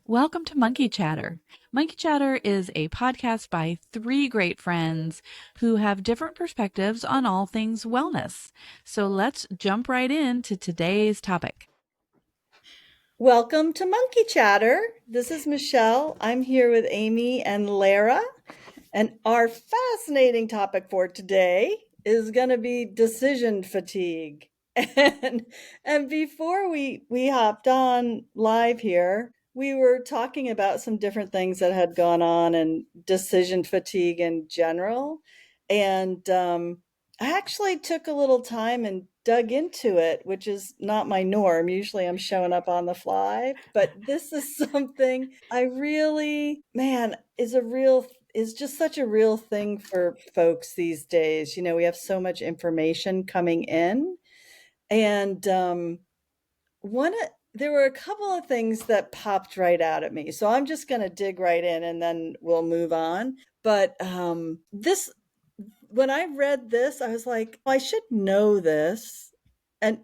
Welcome to Monkey Chatter. Monkey Chatter is a podcast by three great friends who have different perspectives on all things wellness. So let's jump right into today's topic. Welcome to Monkey Chatter. This is Michelle. I'm here with Amy and Lara. And our fascinating topic for today is going to be decision fatigue. And before we hopped on live here, we were talking about some different things that had gone on and decision fatigue in general. And I actually took a little time and dug into it, which is not my norm. Usually I'm showing up on the fly, but this is something I really, man, is just such a real thing for folks these days. We have so much information coming in, and one there were a couple of things that popped right out at me. So I'm just going to dig right in, and then we'll move on. But this when I read this, I was like, "Well, I should know this." And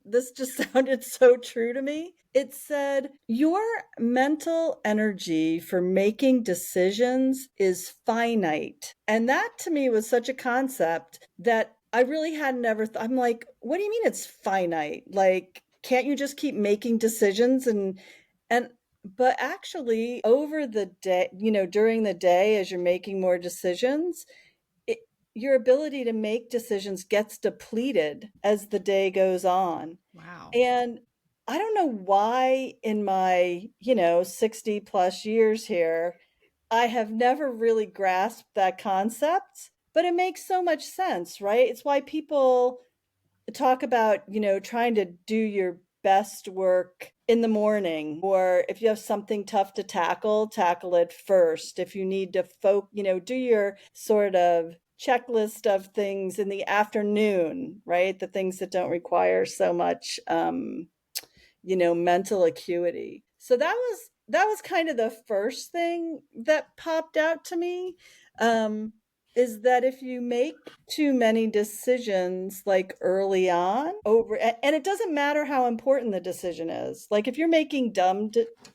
this just sounded so true to me. It said, "Your mental energy for making decisions is finite." And that to me was such a concept that I really had never I'm like, "What do you mean it's finite? Like, can't you just keep making decisions?" And but actually over the day, during the day as you're making more decisions, it, your ability to make decisions gets depleted as the day goes on. Wow. And I don't know why in my, 60 plus years here, I have never really grasped that concept, but it makes so much sense, right? It's why people talk about, trying to do your best work in the morning, or if you have something tough to tackle it first. If you need to do your sort of checklist of things in the afternoon, right? The things that don't require so much mental acuity. So that was kind of the first thing that popped out to me. Is that if you make too many decisions like early on and it doesn't matter how important the decision is. Like if you're making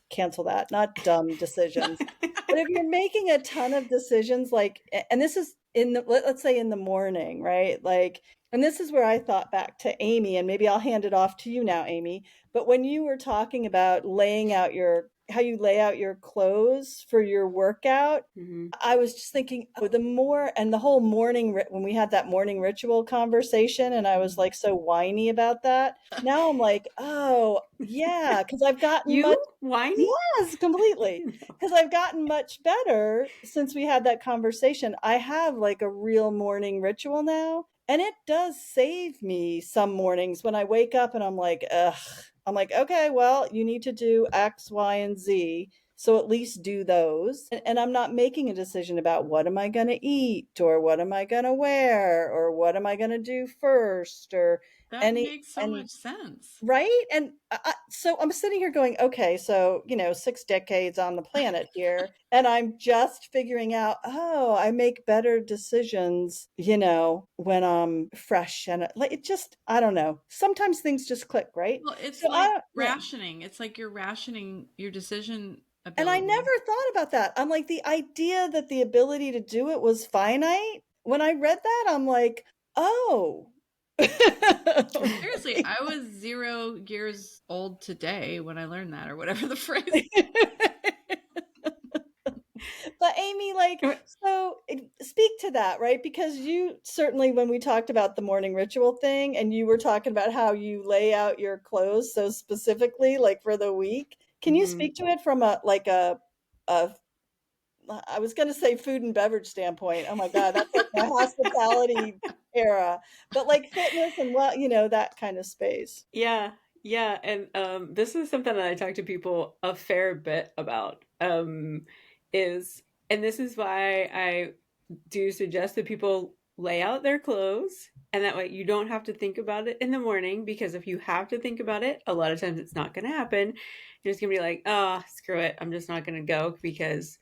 cancel that, not dumb decisions. But if you're making a ton of decisions, like, and this is let's say in the morning, right? Like, and this is where I thought back to Amy, and maybe I'll hand it off to you now, Amy. But when you were talking about how you lay out your clothes for your workout, Mhm. I was just thinking, oh, the whole when we had that morning ritual conversation, and I was like so whiny about that. Now I'm like, oh, yeah, because I've gotten You much, whiny? yes, completely. Because I've gotten much better since we had that conversation. I have like a real morning ritual now, and it does save me some mornings when I wake up and I'm like, ugh. I'm like, okay, well, you need to do X, Y, and Z. So at least do those. And I'm not making a decision about what am I going to eat, or what am I going to wear, or what am I going to do first, or That any, makes so and much sense. right. And so I'm sitting here going, okay, so, 6 decades on the planet here, and I'm just figuring out, oh, I make better decisions, when I'm fresh, and like, it just, I don't know. Sometimes things just click, right? Well, it's So like yeah. rationing. It's like you're rationing your decision And I ability. never thought about that. I'm like, the idea that the ability to do it was finite. When I read that, I'm like, oh. Seriously, I was 0 years old today when I learned that, or whatever the phrase. But Amy, like, so speak to that, right? Because you certainly, when we talked about the morning ritual thing, and you were talking about how you lay out your clothes so specifically, like for the week, can you Mhm. speak to it from a I was going to say food and beverage standpoint. Oh my God, that's like my hospitality era, but like fitness and that kind of space. Yeah, yeah, and this is something that I talk to people a fair bit about. Is and this is why I do suggest that people lay out their clothes, and that way you don't have to think about it in the morning. Because if you have to think about it, a lot of times it's not going to happen. You're just going to be like, oh, screw it, I'm just not going to go because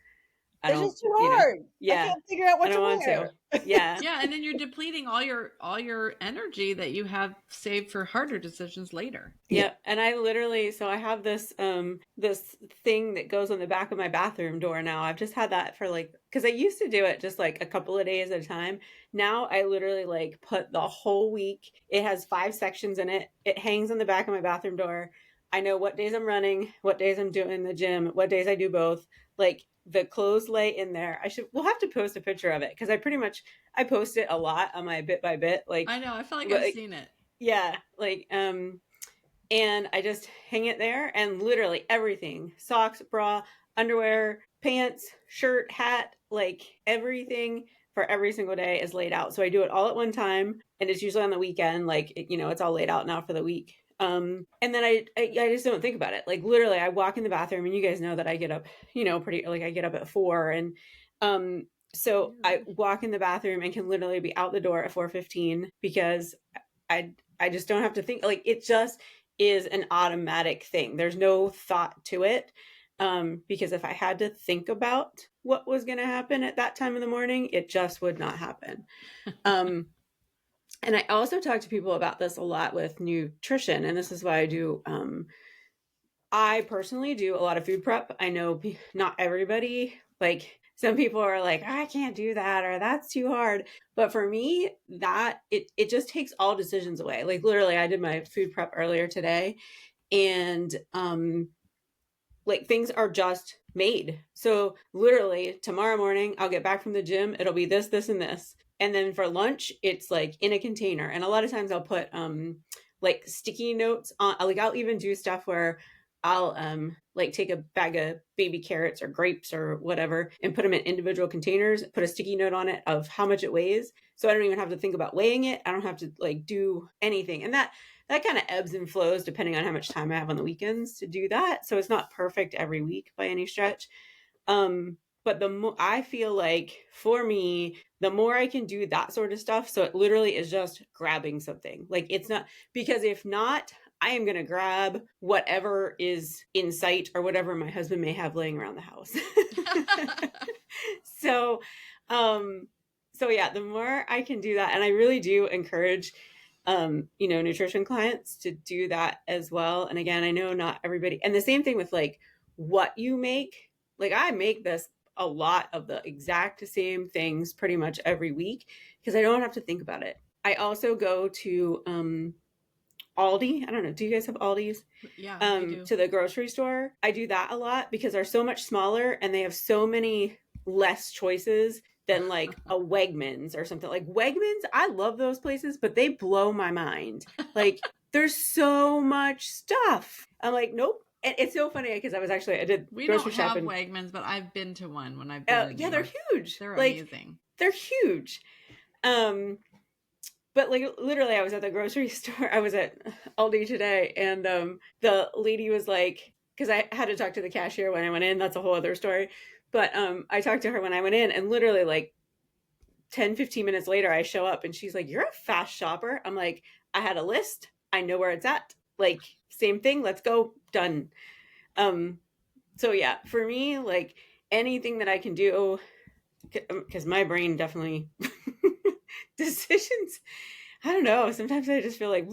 I It's don't, just too you know, hard. I yeah, can't figure out I what to don't want wear. to. Yeah. Yeah, and then you're depleting all your energy that you have saved for harder decisions later. Yeah. Yeah, and I literally, so I have this thing that goes on the back of my bathroom door now. I've just had that for like, because I used to do it just like a couple of days at a time. Now I literally like put the whole week. It has 5 sections in it. It hangs on the back of my bathroom door. I know what days I'm running, what days I'm doing the gym, what days I do both. Like the clothes lay in there. We'll have to post a picture of it because I post it a lot on my bit by bit. I know, I feel like I've Like seen it. yeah, like and I just hang it there and literally everything, socks, bra, underwear, pants, shirt, hat, like everything for every single day is laid out. So I do it all at one time and it's usually on the weekend, like it's all laid out now for the week. And then I just don't think about it. Like literally I walk in the bathroom and you guys know that I get up, pretty like I get up at 4 and so I walk in the bathroom and can literally be out the door at 4:15 because I just don't have to think, like it just is an automatic thing. There's no thought to it. Because if I had to think about what was going to happen at that time of the morning, it just would not happen. Um, and I also talk to people about this a lot with nutrition, and this is why I personally do a lot of food prep. I know not everybody, like some people are like, I can't do that or that's too hard. But for me, that it just takes all decisions away. Like literally I did my food prep earlier today and like things are just made. So literally tomorrow morning I'll get back from the gym, it'll be this, this and this. And then for lunch it's like in a container. And a lot of times I'll put like sticky notes on, like I'll even do stuff where I'll like take a bag of baby carrots or grapes or whatever and put them in individual containers, put a sticky note on it of how much it weighs. So I don't even have to think about weighing it. I don't have to like do anything. And that kind of ebbs and flows depending on how much time I have on the weekends to do that. So it's not perfect every week by any stretch. But the more I feel like for me, the more I can do that sort of stuff. So it literally is just grabbing something. Like it's not, because if not, I am going to grab whatever is in sight or whatever my husband may have laying around the house. so, so yeah, the more I can do that, and I really do encourage nutrition clients to do that as well. And again, I know not everybody, and the same thing with like what you make. Like I make this a lot of the exact same things pretty much every week because I don't have to think about it. I also go to Aldi. I don't know. Do you guys have Aldi's? Yeah, we do. To the grocery store. I do that a lot because they're so much smaller and they have so many less choices than like a Wegmans or something. Like Wegmans, I love those places, but they blow my mind. Like there's so much stuff. I'm like, nope. And it's so funny because I did We grocery don't have shopping. Wegmans, but I've been to one when I've been in New Yeah, they're York. huge. They're like, amazing. They're huge. But like literally I was at the grocery store. I was at Aldi today and the lady was like, because I had to talk to the cashier when I went in. That's a whole other story. But I talked to her when I went in and literally like 10-15 minutes later I show up and she's like, you're a fast shopper. I'm like, I had a list. I know where it's at. Like same thing. Let's go. Done. So yeah, for me, like anything that I can do, because my brain definitely decisions, I don't know, sometimes I just feel like,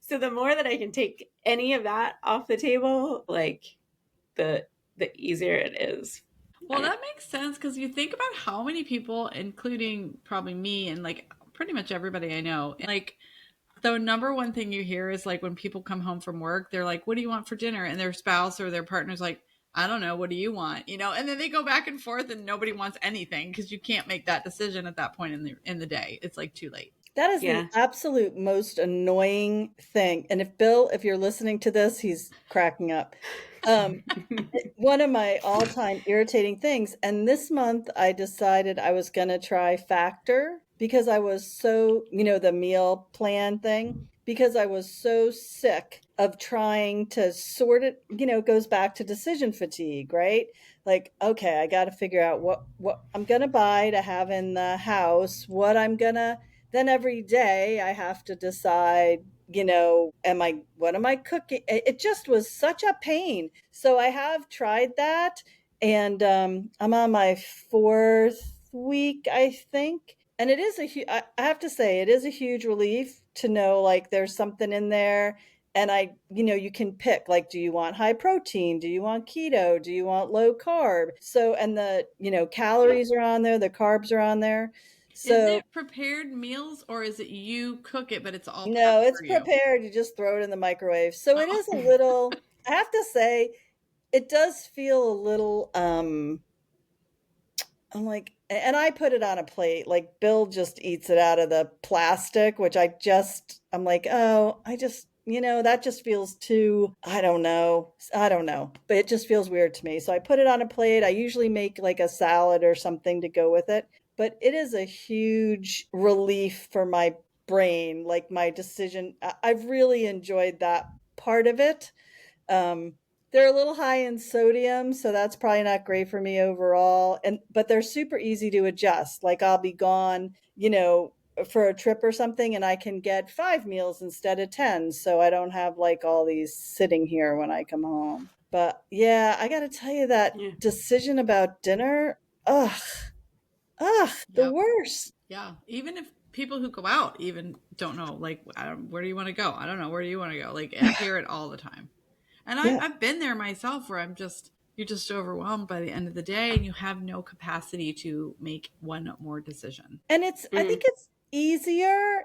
so the more that I can take any of that off the table, like the easier it is. Well, that makes sense because you think about how many people, including probably me and like pretty much everybody I know, like the number one thing you hear is like when people come home from work, they're like, what do you want for dinner? And their spouse or their partner's like, I don't know. What do you want? And then they go back and forth and nobody wants anything because you can't make that decision at that point in the day. It's like too late. That is the absolute most annoying thing. And if you're listening to this, he's cracking up. One of my all-time irritating things. And this month I decided I was going to try Factor because I was so, the meal plan thing, because I was so sick of trying to sort it, goes back to decision fatigue, right? Like, okay, I got to figure out what I'm going to buy to have in the house, then every day I have to decide, what am I cooking? It just was such a pain. So I have tried that. And I'm on my fourth week, I think. And it is I have to say, it is a huge relief to know like there's something in there. And you can pick like, do you want high protein? Do you want keto? Do you want low carb? So, and calories are on there, the carbs are on there. Is So, it prepared meals or is it you cook it, but it's all no, prepped it's for you? prepared. You just throw it in the microwave. So it Oh. is a little, I have to say, it does feel a little I'm like, and I put it on a plate. Like Bill just eats it out of the plastic, which I'm like, oh, that just feels too, I don't know. I don't know, but it just feels weird to me. So I put it on a plate. I usually make like a salad or something to go with it, but it is a huge relief for my brain. Like my decision, I've really enjoyed that part of it. um, they're a little high in sodium, so that's probably not great for me overall. But they're super easy to adjust. Like I'll be gone, for a trip or something, and I can get 5 meals instead of 10, so I don't have like all these sitting here when I come home. But yeah, I got to tell you that Yeah. decision about dinner, ugh, ugh, the Yep. worst. Yeah. Even if people who go out even don't know, like, where do you want to go? I don't know. Where do you want to go? Like, I hear it all the time. And Yeah. I've been there myself where you're just overwhelmed by the end of the day and you have no capacity to make one more decision. And I think Mm. it's easier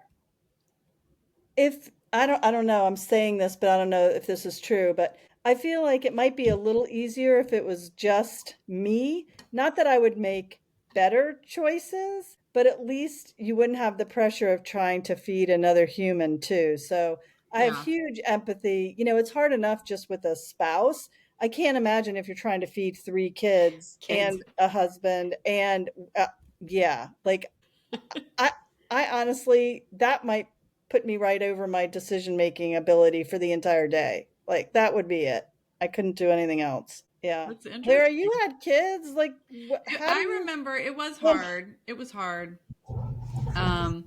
if I don't know, I'm saying this, but I don't know if this is true, but I feel like it might be a little easier if it was just me. Not that I would make better choices, but at least you wouldn't have the pressure of trying to feed another human too. So I have Yeah. huge empathy. It's hard enough just with a spouse. I can't imagine if you're trying to feed 3 kids Kids. and a husband and yeah, like I I honestly, that might put me right over my decision-making ability for the entire day. Like, that would be it. I couldn't do anything else. Yeah. That's Lara, interesting. you had kids? Like, how do I you remember it was well, hard. It was hard. Um,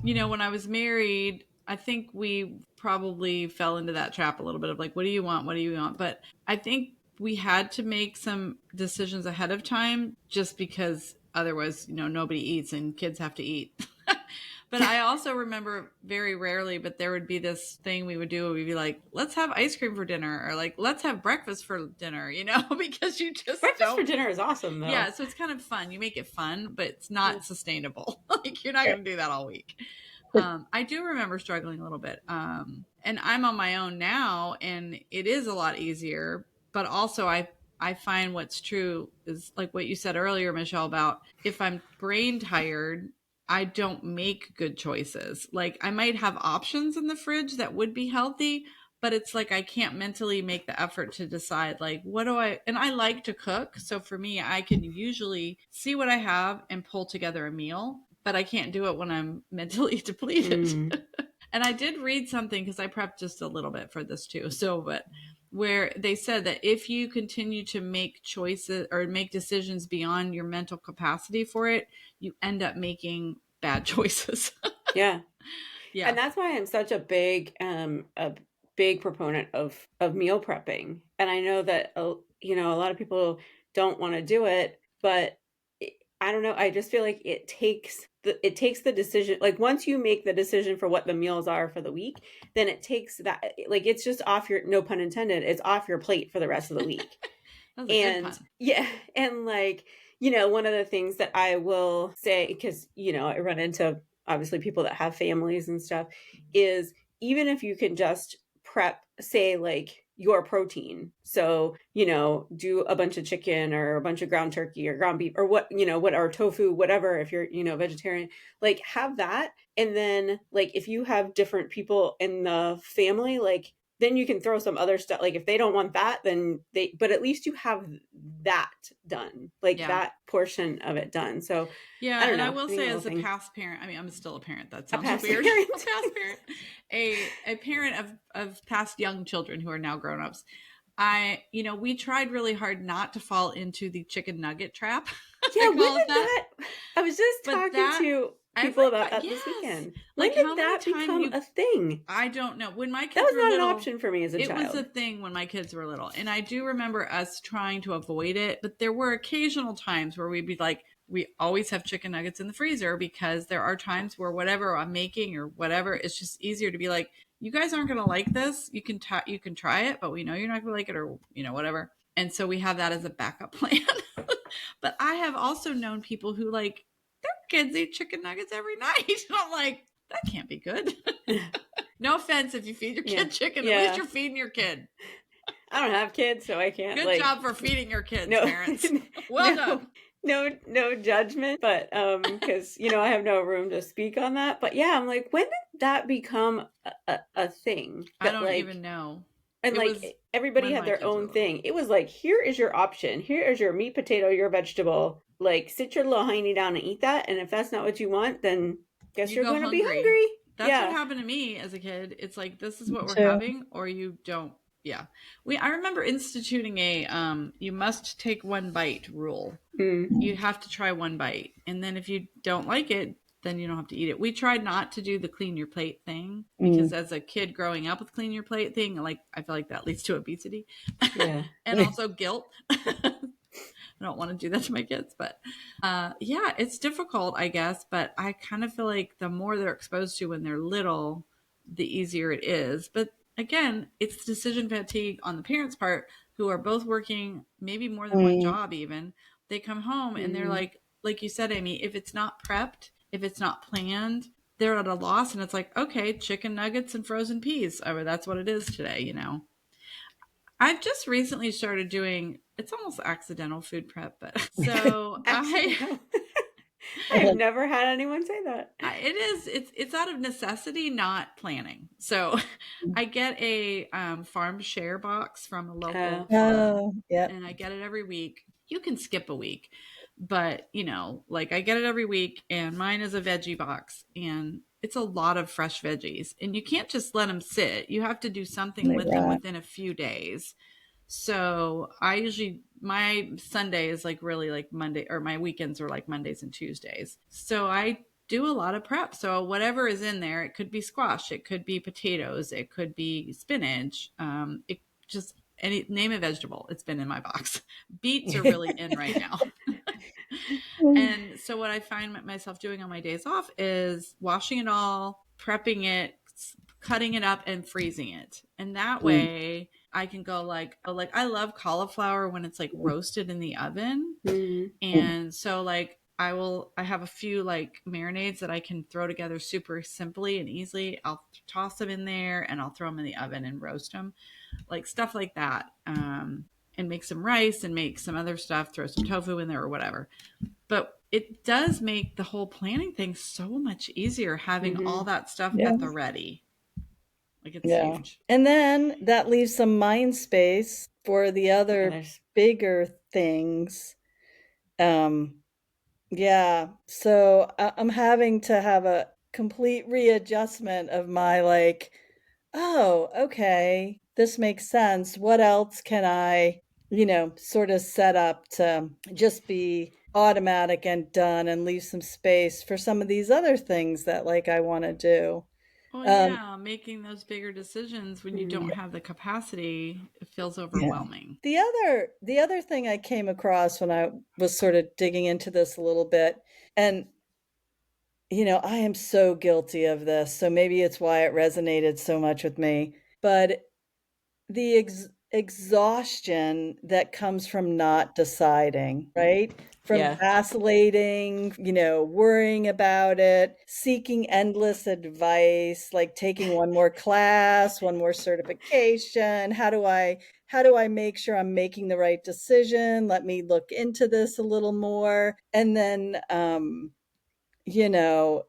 when I was married, I think we probably fell into that trap a little bit of like, what do you want? What do you want? But I think we had to make some decisions ahead of time just because otherwise, nobody eats and kids have to eat. But I also remember very rarely, but there would be this thing we would do. We'd be like, let's have ice cream for dinner or like, let's have breakfast for dinner, because you just Breakfast for don't. dinner is awesome, Yeah, though. so it's kind of fun. You make it fun, but it's Yeah. not sustainable. Like you're not going to do that all week. I do remember struggling a little bit. And I'm on my own now, and it is a lot easier. But also, I find what's true is like what you said earlier, Michelle, about if I'm brain tired, I don't make good choices. Like I might have options in the fridge that would be healthy, but it's like I can't mentally make the effort to decide like what do I and I like to cook, so for me I can usually see what I have and pull together a meal, but I can't do it when I'm mentally depleted. Mm. And I did read something because I prepped just a little bit for this too. So, but where they said that if you continue to make choices or make decisions beyond your mental capacity for it, you end up making bad choices. Yeah. Yeah. And that's why I'm such a big proponent of meal prepping. And I know that a lot of people don't want to do it, but I don't know. I just feel like it takes the decision. Like once you make the decision for what the meals are for the week, then it takes that, like it's just off your, no pun intended, it's off your plate for the rest of the week. That was a good And pun. yeah, and like, one of the things that I will say, because, I run into obviously people that have families and stuff, is even if you can just prep, say, like your protein. So, do a bunch of chicken or a bunch of ground turkey or ground beef or or tofu, whatever, if you're, vegetarian, like have that. And then, like, if you have different people in the family, like, then you can throw some other stuff. Like if they don't want that, then but at least you have that done, like Yeah. that portion of it done. So I Yeah, don't and I know. will I think say little as a thing, past parent, I mean I'm still a parent, that a sounds past weird. A parent. past parent, a parent of past young children who are now grown-ups. We tried really hard not to fall into the chicken nugget trap. Yeah, I when call it did that. that? I was just But talking that to people about Everybody, that this yes. weekend. When Like, did how many that times become a thing? I don't know. When my That kids was were not an little, option for me as a it was child. a thing when my kids were little. And I do remember us trying to avoid it, but there were occasional times where we'd be like, we always have chicken nuggets in the freezer, because there are times where whatever I'm making or whatever, it's just easier to be like, you guys aren't going to like this. You can try it, but we know you're not going to like it, or, whatever. And so we have that as a backup plan. But I have also known people who, like, their kids eat chicken nuggets every night. And I'm like, that can't be good. No offense if you feed your kid chicken. At least you're feeding your kid. I don't have kids, so I can't. Good job for feeding your kids, no, parents. Well done. No judgment, but because I have no room to speak on that. But yeah, I'm like, when did that become a thing? I don't even know. And everybody had their own thing. It was like, here is your option. Here is your meat, potato, your vegetable. Like, sit your little hiney down and eat that. And if that's not what you want, then guess you're going to be hungry. That's what happened to me as a kid. It's like, this is what we're having, or you don't. Yeah. I remember instituting a you must take one bite rule. You have to try one bite. And then if you don't like it, then you don't have to eat it. We tried not to do the clean your plate thing, because as a kid growing up with clean your plate thing, like, I feel like that leads to obesity. Yeah. And also guilt. I don't want to do that to my kids, but yeah, it's difficult, I guess. But I kind of feel like the more they're exposed to when they're little, the easier it is. But again, it's decision fatigue on the parents' part, who are both working maybe more than one job even. They come home and they're like you said, Amy, if it's not prepped, if it's not planned, they're at a loss. And it's like, okay, chicken nuggets and frozen peas. I mean, that's what it is today, I've just recently started doing, it's almost accidental food prep, but so I've never had anyone say that. It's out of necessity, not planning. So I get a farm share box from a local farm, and I get it every week. You can skip a week, but like, I get it every week, and mine is a veggie box, and it's a lot of fresh veggies, and you can't just let them sit. You have to do something with them within a few days. So my Sunday is like really like Monday, or my weekends are like Mondays and Tuesdays. So I do a lot of prep. So whatever is in there, it could be squash, it could be potatoes, it could be spinach. It just, name a vegetable, it's been in my box. Beets are really in right now. And so what I find myself doing on my days off is washing it all, prepping it, cutting it up, and freezing it. And that way I can go like I love cauliflower when it's like roasted in the oven. And so like I have a few like marinades that I can throw together super simply and easily. I'll toss them in there and I'll throw them in the oven and roast them, like stuff like that. And make some rice and make some other stuff, throw some tofu in there or whatever. But it does make the whole planning thing so much easier, having all that stuff at the ready. Like, it's huge. And then that leaves some mind space for the other bigger things. So I'm having to have a complete readjustment of my like, oh, okay, this makes sense. What else can I, sort of set up to just be automatic and done, and leave some space for some of these other things that like I want to do. Well, yeah, making those bigger decisions when you don't have the capacity, it feels overwhelming. The other thing I came across when I was sort of digging into this a little bit, and I am so guilty of this, so maybe it's why it resonated so much with me, but the exhaustion that comes from not deciding, right? From vacillating, worrying about it, seeking endless advice, like taking one more class, one more certification. How do I make sure I'm making the right decision? Let me look into this a little more. And then, it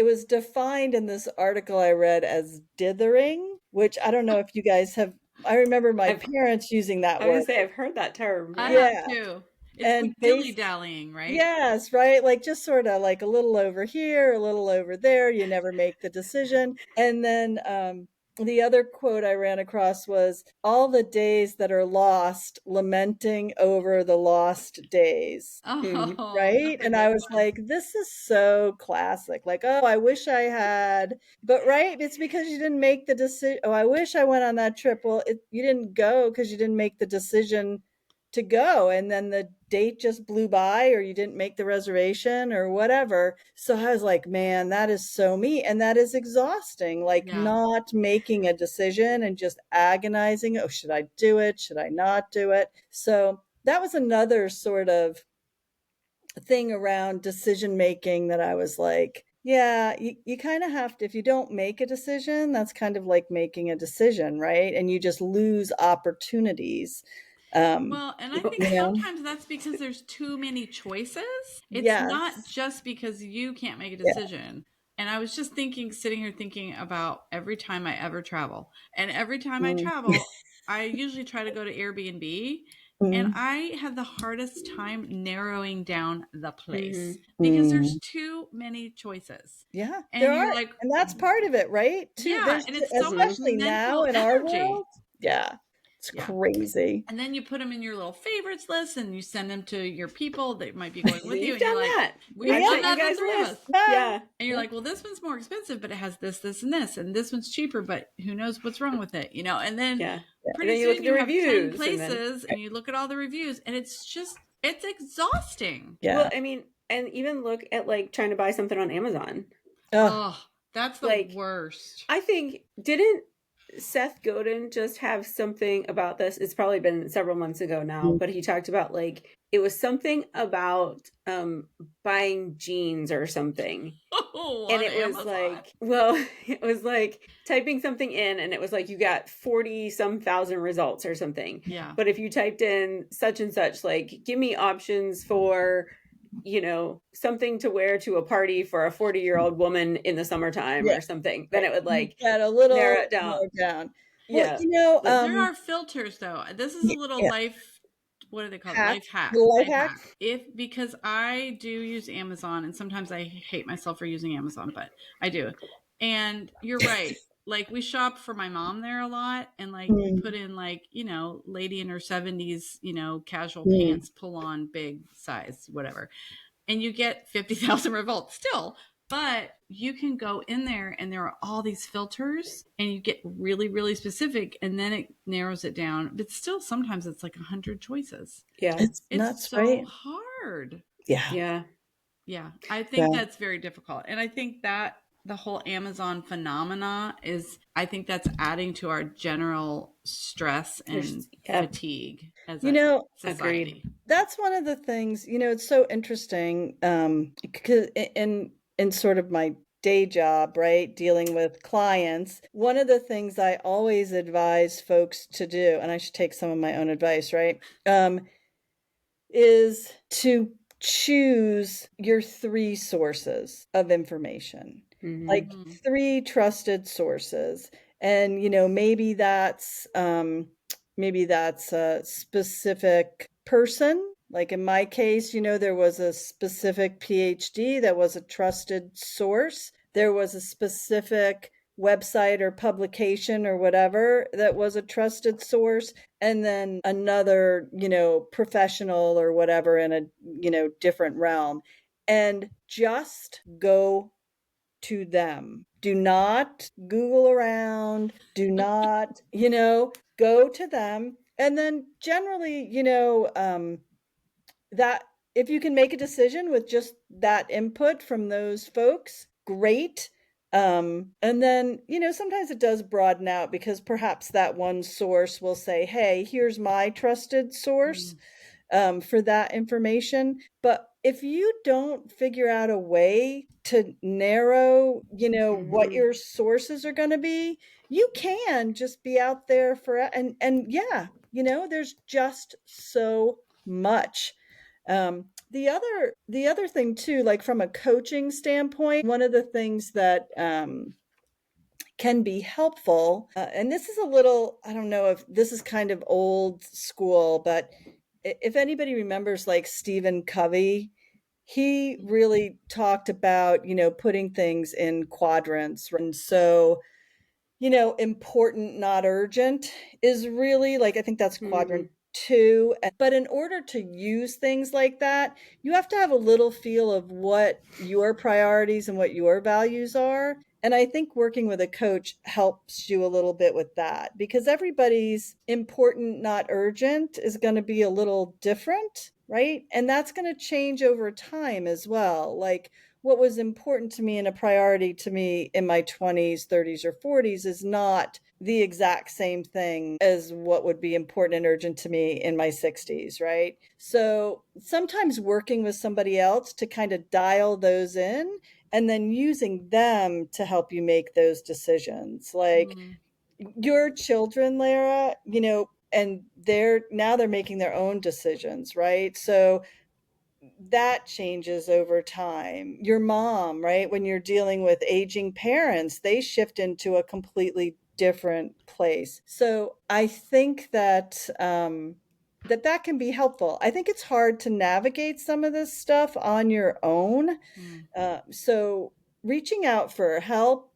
was defined in this article I read as dithering, which I don't know if you guys have. I remember my parents using that word. I would say I've heard that term. I have too. It's like dilly-dallying, right? Yes, right? Like just sort of like a little over here, a little over there. You never make the decision. And then the other quote I ran across was, all the days that are lost lamenting over the lost days. Mhm. Oh, Right? that's a And I good was one. like, this is so classic. Like, oh, I wish I had, but right, it's because you didn't make the decision. Oh, I wish I went on that trip. Well, you didn't go because you didn't make the decision to go. And then the date just blew by, or you didn't make the reservation or whatever. So I was like, man, that is so me. And that is exhausting. Like, Yeah. not making a decision and just agonizing. Oh, should I do it? Should I not do it? So that was another sort of thing around decision making that I was like, yeah, you kind of have to, if you don't make a decision, that's kind of like making a decision, right? And you just lose opportunities. Um, Well, and I Well, think you know, sometimes that's because there's too many choices. It's not yes. just because you can't make a Yeah. decision. And I was just thinking, sitting here thinking about every time I ever travel. And every time I Mm, travel, I usually try to go to Airbnb. And mm, I have the hardest time narrowing down the place mhm. because there's mm. too many choices. Yeah, there And you're are. like, And that's part of it, right? Too, yeah, there's, and it's so much Mhm. especially now mental in our energy. world. Yeah, it's Yeah. crazy. And then you put them in your little favorites list and you send them to your people that might be going with you. We've And you're done like, that. we've I've Yeah. done sent you that, the guys three of us. lists. Yeah. Yeah. And you're like, well, this one's more expensive, but it has this, this, and this. And this one's cheaper, but who knows what's wrong with it, And then Yeah. And pretty then you look soon at the you have 10 reviews and then places and you look at all the reviews and it's exhausting. well, Yeah. I mean, and even look at like trying to buy something on Amazon. Oh, Oh, that's the Like worst. I think didn't Seth Godin just have something about this? It's probably been several months ago now, mm, but he talked about like it was something about buying jeans or something. Oh, And on it was Amazon. like, well, it was like typing something in and it was like you got 40 some thousand results or something. Yeah. But if you typed in such and such, like give me options for something to wear to a party for a 40-year-old woman in the summertime yeah. or something, then Right. it would You like got a narrow little it down. more down. Well, Yeah. Like, There are filters though. This is a little yeah, life, what do they call it? hack, Life hack. little life Life hack. hack. If because I do use Amazon and sometimes I hate myself for using Amazon, but I do. And you're right. Like we shop for my mom there a lot and like you Mm, put in like, lady in her 70s, casual mm. pants, pull on big size, whatever, and you get 50,000 revolts still. But you can go in there and there are all these filters and you get really, really specific and then it narrows it down. But still, sometimes it's like 100 choices. yeah. It's It's nuts, so right? hard. Yeah, Yeah. Yeah, I think yeah. that's very difficult. And I think that the whole Amazon phenomena is, I think that's adding to our general stress and Yep. fatigue as You a know, Agreed. society. that's one of the things, it's so interesting, because in sort of my day job, right, dealing with clients, one of the things I always advise folks to do, and I should take some of my own advice, right, is to choose your three sources of information, Hmm. like Mhm. three trusted sources. And, maybe that's a specific person. Like in my case, there was a specific PhD that was a trusted source. There was a specific website or publication or whatever that was a trusted source, and then another, professional or whatever in a, different realm. And just go to them. Do not Google around. Do not, go to them. And then generally, that if you can make a decision with just that input from those folks, great. And then, sometimes it does broaden out because perhaps that one source will say, hey, here's my trusted source, Mm. for that information. But if you don't figure out a way to narrow, what Hmm. your sources are going to be, you can just be out there for, and yeah, there's just so much. The other thing too, like from a coaching standpoint, one of the things that can be helpful, and this is a little, I don't know if this is kind of old school, but if anybody remembers like Stephen Covey, he really talked about, putting things in quadrants. And so, important, not urgent is really like, I think that's quadrant Mm. 2. But in order to use things like that, you have to have a little feel of what your priorities and what your values are. And I think working with a coach helps you a little bit with that, because everybody's important, not urgent is going to be a little different, right? And that's going to change over time as well. Like, what was important to me and a priority to me in my 20s, 30s, or 40s is not the exact same thing as what would be important and urgent to me in my 60s, right? So sometimes working with somebody else to kind of dial those in and then using them to help you make those decisions. Like Mm. your children, Lara, and they're making their own decisions, right? So that changes over time. Your mom, right? When you're dealing with aging parents, they shift into a completely different place. So I think that that can be helpful. I think it's hard to navigate some of this stuff on your own. Mm. So reaching out for help,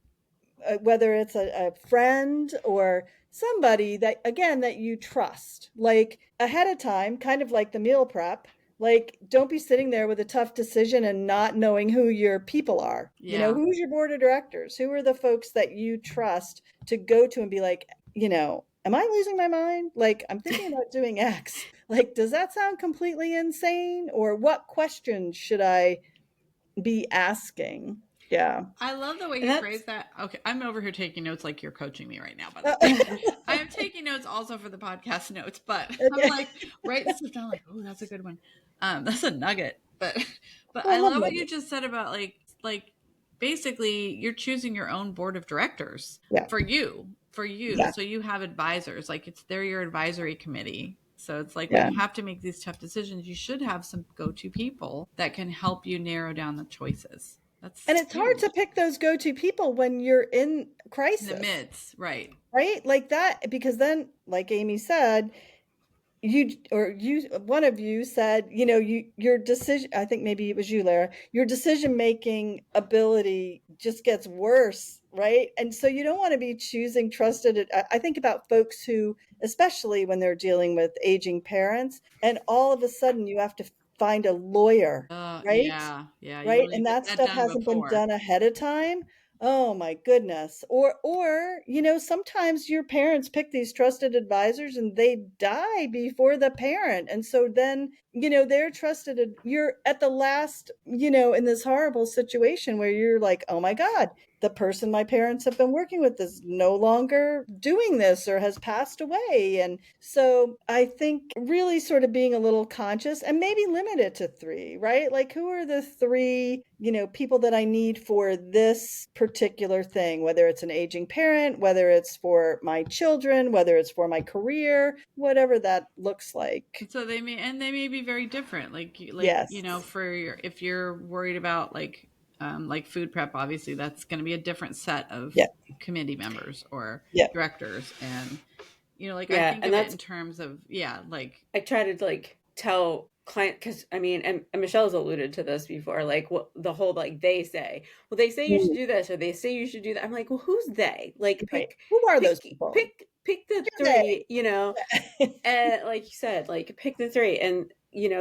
whether it's a friend or somebody that, again, that you trust, like ahead of time, kind of like the meal prep. Like, don't be sitting there with a tough decision and not knowing who your people are. Yeah. Who's your board of directors? Who are the folks that you trust to go to and be like, am I losing my mind? Like, I'm thinking about doing X. Like, does that sound completely insane? Or what questions should I be asking? Yeah. I love the way And you that's phrase that. Okay, I'm over here taking notes like you're coaching me right now, by the way. Okay. I am taking notes also for the podcast notes, but I'm like writing stuff down like, oh, that's a good one. That's a nugget. But Oh, I I love love what you nuggets. just said about like basically you're choosing your own board of directors Yeah. for you. For you. Yeah. So you have advisors. Like they're your advisory committee. So it's like when Yeah. you have to make these tough decisions, you should have some go-to people that can help you narrow down the choices. And That's it's hard to huge. pick those go-to people when you're in In the crisis, midst, right? right? Like that, because then, like Amy said, one of you said, your decision, I think maybe it was you, Lara, your decision making ability just gets worse, right? And so you don't want to be choosing trusted. I think about folks who, especially when they're dealing with aging parents, and all of a sudden you have to find a lawyer, right? Yeah, yeah. You Right? want to And get that that stuff done hasn't been before. done ahead of time. Oh my goodness. Or, sometimes your parents pick these trusted advisors and they die before the parent. And so then, they're you're at the last, in this horrible situation where you're like, oh my God, the person my parents have been working with is no longer doing this or has passed away. And so I think really sort of being a little conscious and maybe limit it to 3, right? Like, who are the 3, people that I need for this particular thing, whether it's an aging parent, whether it's for my children, whether it's for my career, whatever that looks like. So they may be very different. Yes. For if you're worried about like food prep, obviously that's going to be a different set of Yeah. committee members or Yeah. directors, and like I yeah, think and of it that's in terms of like I try to like tell client because I mean, and Michelle's alluded to this before, like what the whole like they say, well, they say you should Mm, do this or they say you should do that. I'm like, well, who's they? Like, right. Who are those pick, people? pick the Who are three, they? and like you said, like pick the three, and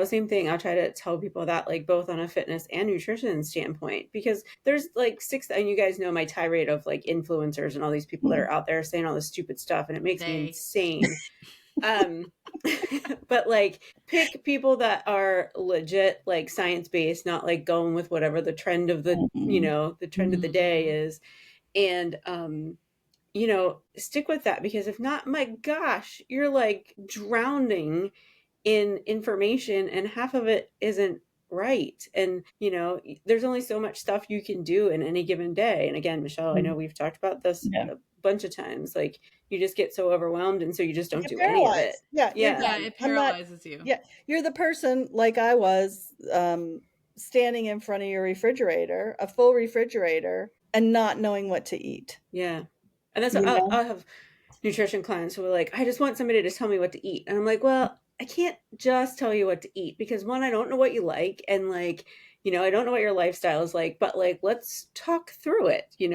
same thing. I'll try to tell people that like both on a fitness and nutrition standpoint because there's like six, and you guys know my tirade of like influencers and all these people that are out there saying all this stupid stuff, and it makes me they. insane. um but like pick people that are legit like science based, not like going with whatever the trend of Mhm. the trend of the day Mhm. is, and stick with that because if not, my gosh, you're like drowning in information and half of it isn't right. And there's only so much stuff you can do in any given day. And again, Michelle, I know we've talked about this Yeah. a bunch of times, like you just get so overwhelmed and so you just You don't get do any of paralyzed. it. Yeah, you're Yeah. Yeah, done. it I'm not paralyzes you. Yeah, you're the person like I was, standing in front of your refrigerator, a full refrigerator, and not knowing what to eat, Yeah. And that's you know? I'll have nutrition clients who are like, I just want somebody to tell me what to eat. And I'm like, well, I can't just tell you what to eat because one, I don't know what you like. And like, I don't know what your lifestyle is like, but like, let's talk through it, and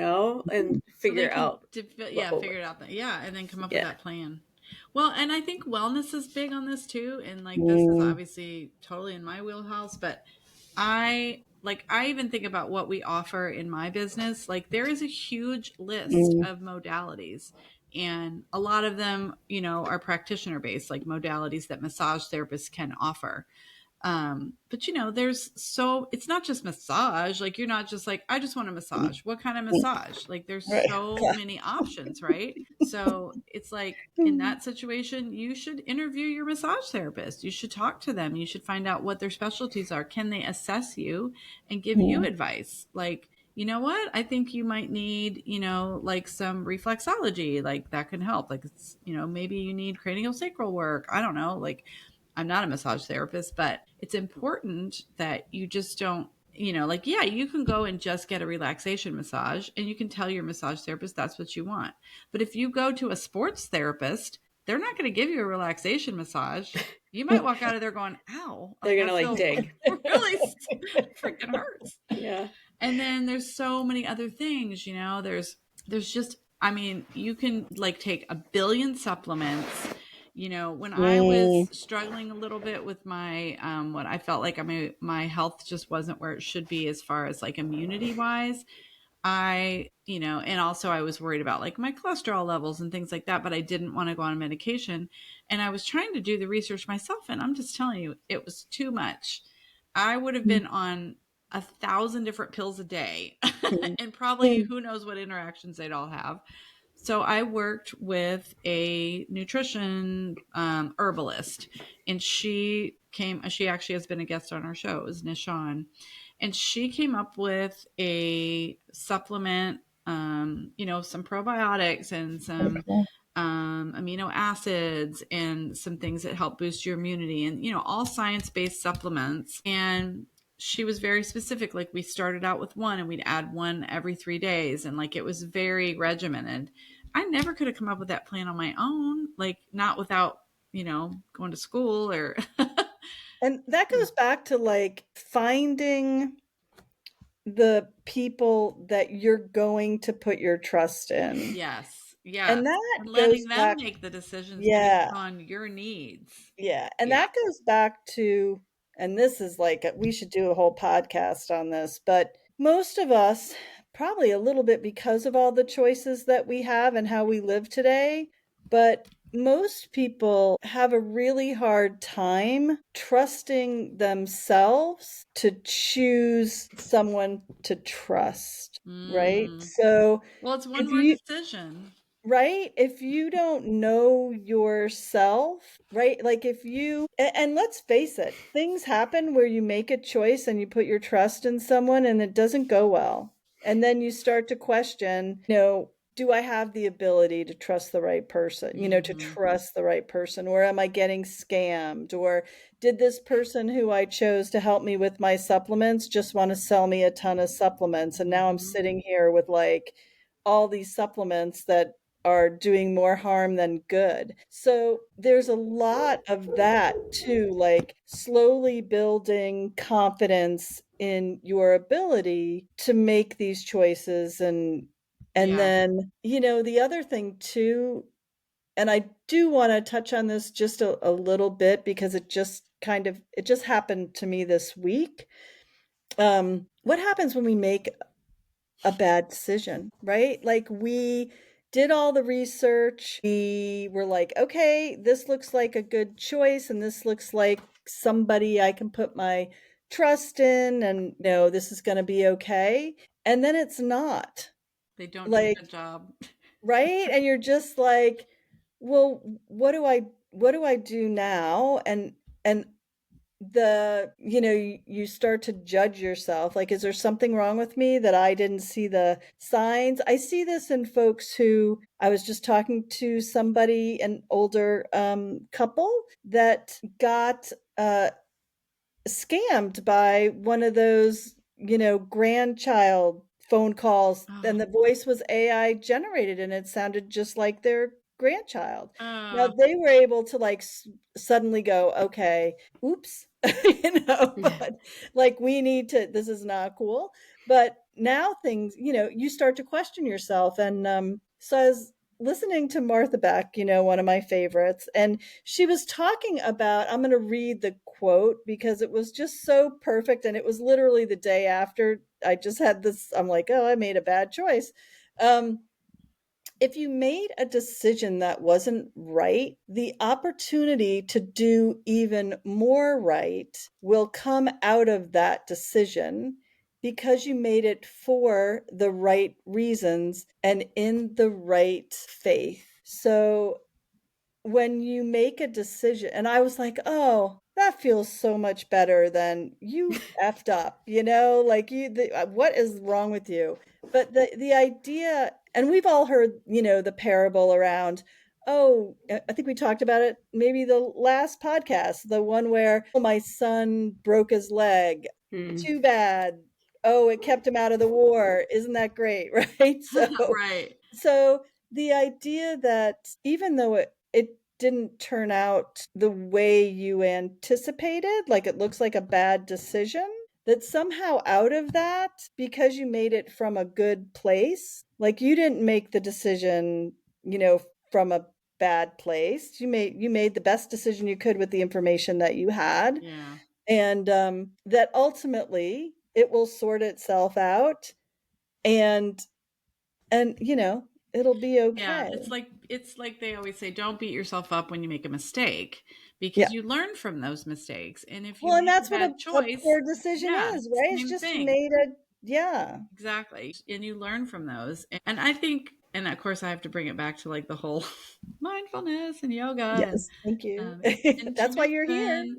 So they figure can, out what yeah, will figure work. it out. Yeah, and then come up with Yeah. that plan. Well, and I think wellness is big on this too. And like, this is Mm, obviously totally in my wheelhouse, but I even think about what we offer in my business. Like, there is a huge list mm, of modalities, and a lot of them, are practitioner based, like modalities that massage therapists can offer. But it's not just massage. Like, you're not just like, I just want a mm, massage. What kind of mm. massage? Like, there's Right. so many options, right? So it's like, in that situation, you should interview your massage therapist. You should talk to them. You should find out what their specialties are. Can they assess you and give you Mm, advice? Like, you know what? I think you might need, like some reflexology. Like, that can help. Like, maybe you need cranial sacral work. I don't know. Like, I'm not a massage therapist, but it's important that you just don't, like, yeah, you can go and just get a relaxation massage and you can tell your massage therapist that's what you want. But if you go to a sports therapist, they're not going to give you a relaxation massage. You might walk out of there going, ow, They're like, I gonna like feel dig. really freaking hurts. Yeah. And then there's so many other things, there's just, I mean, you can like take a billion supplements. When I was mm, struggling a little bit with my what I felt like my health just wasn't where it should be as far as like immunity wise. And also I was worried about like my cholesterol levels and things like that, but I didn't want to go on medication. And I was trying to do the research myself, and I'm just telling you, it was too much. I would have been on 1,000 different pills a day mm, and probably mm, who knows what interactions they'd all have. So I worked with a nutrition herbalist, and she actually has been a guest on our show, is Nishan. And she came up with a supplement, some probiotics and some okay. amino acids and some things that help boost your immunity, and all science-based supplements. And she was very specific. Like, we started out with one and we'd add one every 3 days, and like, it was very regimented. I never could have come up with that plan on my own, like, not without going to school or And that goes back to like finding the people that you're going to put your trust in. yes, yes, And that and letting goes them back, make the decisions based yeah, on your needs. yeah. And Yeah. that goes back to, and this is like, we should do a whole podcast on this, but most of us, probably a little bit because of all the choices that we have and how we live today, but most people have a really hard time trusting themselves to choose someone to trust, right? Mm. So Well, it's one if more you, decision. right? If you don't know yourself, right? Like if you, and let's face it, things happen where you make a choice and you put your trust in someone and it doesn't go well. And then you start to question, do I have the ability to trust the right person, to Hmm. trust the right person, or am I getting scammed? Or did this person who I chose to help me with my supplements just want to sell me a ton of supplements? And now I'm Hmm. sitting here with like all these supplements that are doing more harm than good. So there's a lot of that too, like slowly building confidence in your ability to make these choices. And Yeah. then, the other thing too, and I do want to touch on this just a little bit because it just happened to me this week. What happens when we make a bad decision, right? Like we did all the research. We were like, okay, this looks like a good choice and this looks like somebody I can put my trust in and no, this is going to be okay. And then it's not. They don't do a Like, good job. right? And you're just like, well, what do I do now? And you start to judge yourself, like, is there something wrong with me that I didn't see the signs? I see this in folks who, I was just talking to somebody, an older couple that got scammed by one of those, grandchild phone calls, and the Oh, voice was AI generated and it sounded just like their grandchild. Now uh, they were able to like suddenly go, okay, oops, but like we need to, this is not cool. But now things, you start to question yourself. And so I was listening to Martha Beck, one of my favorites, and she was talking about, I'm going to read the quote because it was just so perfect. And it was literally the day after I just had this, I'm like, oh, I made a bad choice. Um, if you made a decision that wasn't right, the opportunity to do even more right will come out of that decision because you made it for the right reasons and in the right faith. So when you make a decision, and I was like, oh, that feels so much better than you effed up, like what is wrong with you? But the idea, and we've all heard, the parable around, oh, I think we talked about it maybe the last podcast, the one where, oh, my son broke his leg. Too bad. Oh, it kept him out of the war. Isn't that great? Right. Right. So the idea that even though it didn't turn out the way you anticipated, like it looks like a bad decision, that somehow out of that, because you made it from a good place, like you didn't make the decision, from a bad place. You made the best decision you could with the information that you had. Yeah. And that ultimately it will sort itself out, and it'll be Yeah, okay. it's like they always say, don't beat yourself up when you make a mistake Yeah. because you learn from those mistakes. And if you Well, and make a that's what a, bad a choice, poor decision yeah, is, right? It's same just you thing. made a, yeah. Exactly. And you learn from those. And I think, and of course I have to bring it back to like the whole mindfulness and yoga and Yes, thank you. um, That's why you're here. intuition.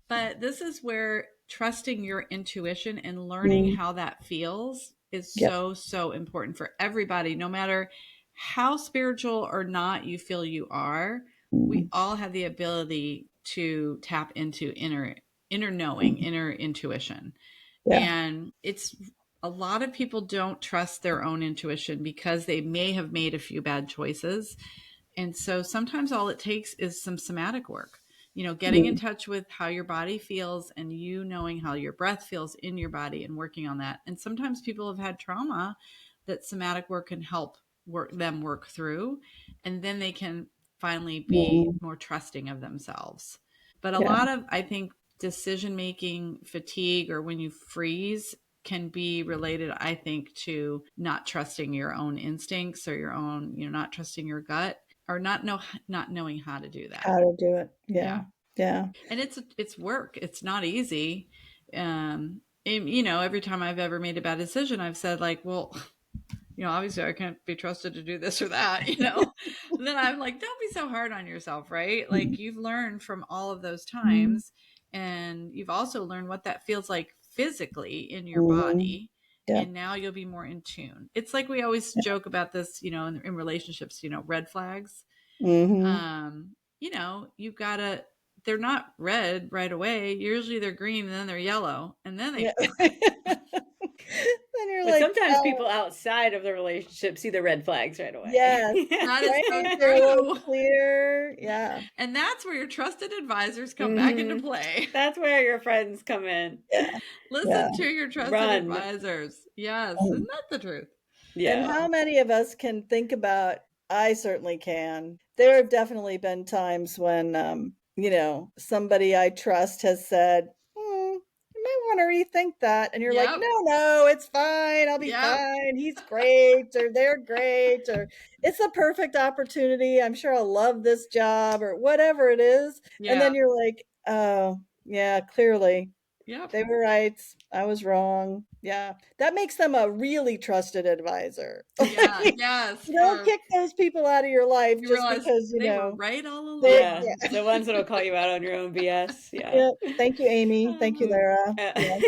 But this is where trusting your intuition and learning Mm, how that feels is yep. so, so important for everybody, no matter how spiritual or not you feel you are. We Mm, all have the ability to tap into inner knowing, mm, inner intuition. yeah. And it's a lot of people don't trust their own intuition because they may have made a few bad choices. And so sometimes all it takes is some somatic work, getting in Mm, touch with how your body feels and you knowing how your breath feels in your body and working on that. And sometimes people have had trauma that somatic work can help work through, and then they can finally be mm, more trusting of themselves. But a yeah. lot of, I think, decision making fatigue or when you freeze can be related, I think, to not trusting your own instincts or your own, not trusting your gut or not knowing how to do that. How to do it. Yeah. Yeah. Yeah. And it's work. It's not easy. And, every time I've ever made a bad decision, I've said like, well, obviously I can't be trusted to do this or that. And then I'm like, don't be so hard on yourself, right? Like Mm, you've learned from all of those mm, times, and you've also learned what that feels like physically in your mm, body. yep. And now you'll be more in tune. It's like we always joke about this, in relationships, red flags. Mm-hmm. Um, you've gotta, they're not red right away. Usually they're green and then they're yellow and then they Yeah. turn red. Then you're But like, sometimes oh, people outside of the relationship see the red flags right away. yes, That is so right? They're a little true. clear. Yeah. And that's where your trusted advisors come back into Hmm. play. That's where your friends come in. Yeah. Yeah. Listen to your trusted Run. advisors. Yes, isn't Um, that the truth? And Yeah. how many of us can think about, I certainly can. There have definitely been times when, somebody I trust has said, you might want to rethink that. And you're like, Yep. no, no, it's fine. I'll be Yep. fine. He's great, or they're great, or it's a perfect opportunity. I'm sure I'll love this job, or whatever it is. And Yeah. then you're like, oh, yeah, clearly Yep. they were right. I was wrong. Yeah. That makes them a really trusted advisor. Yeah. Like, Yes. you don't For kick those people out of your life you just realize because, they were right all they, Yeah. along. yeah. The ones that'll call you out on your own BS. Yeah. Yeah. Thank you, Amy. Thank you, Oh, Lara. Yeah.